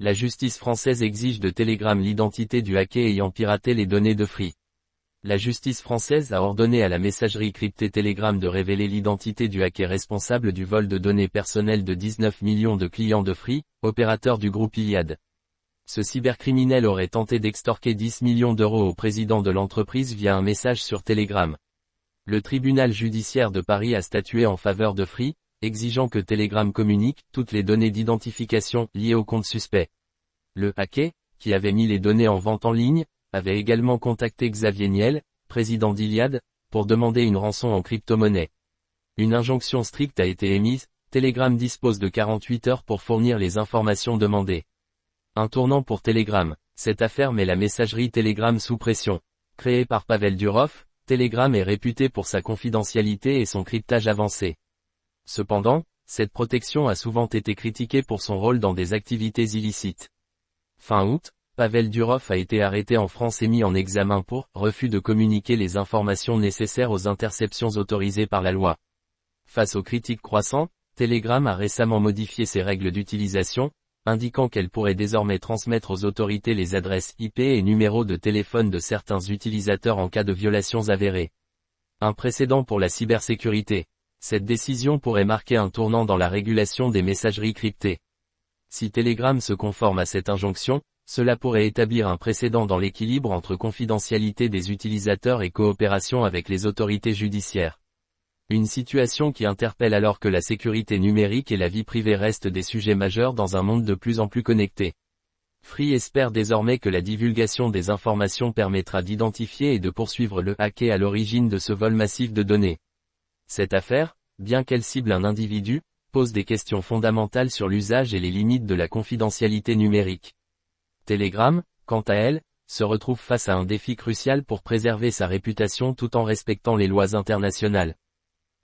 La justice française exige de Telegram l'identité du hacker ayant piraté les données de Free. La justice française a ordonné à la messagerie cryptée Telegram de révéler l'identité du hacker responsable du vol de données personnelles de 19 millions de clients de Free, opérateur du groupe Iliad. Ce cybercriminel aurait tenté d'extorquer 10 millions d'euros au président de l'entreprise via un message sur Telegram. Le tribunal judiciaire de Paris a statué en faveur de Free, exigeant que Telegram communique toutes les données d'identification liées au compte suspect. Le hacker, qui avait mis les données en vente en ligne, avait également contacté Xavier Niel, président d'Iliad, pour demander une rançon en crypto-monnaie. Une injonction stricte a été émise, Telegram dispose de 48 heures pour fournir les informations demandées. Un tournant pour Telegram, cette affaire met la messagerie Telegram sous pression. Créée par Pavel Durov, Telegram est réputé pour sa confidentialité et son cryptage avancé. Cependant, cette protection a souvent été critiquée pour son rôle dans des activités illicites. Fin août, Pavel Durov a été arrêté en France et mis en examen pour refus de communiquer les informations nécessaires aux interceptions autorisées par la loi. Face aux critiques croissantes, Telegram a récemment modifié ses règles d'utilisation, indiquant qu'elle pourrait désormais transmettre aux autorités les adresses IP et numéros de téléphone de certains utilisateurs en cas de violations avérées. Un précédent pour la cybersécurité. Cette décision pourrait marquer un tournant dans la régulation des messageries cryptées. Si Telegram se conforme à cette injonction, cela pourrait établir un précédent dans l'équilibre entre confidentialité des utilisateurs et coopération avec les autorités judiciaires. Une situation qui interpelle alors que la sécurité numérique et la vie privée restent des sujets majeurs dans un monde de plus en plus connecté. Free espère désormais que la divulgation des informations permettra d'identifier et de poursuivre le hacker à l'origine de ce vol massif de données. Cette affaire, bien qu'elle cible un individu, pose des questions fondamentales sur l'usage et les limites de la confidentialité numérique. Telegram, quant à elle, se retrouve face à un défi crucial pour préserver sa réputation tout en respectant les lois internationales.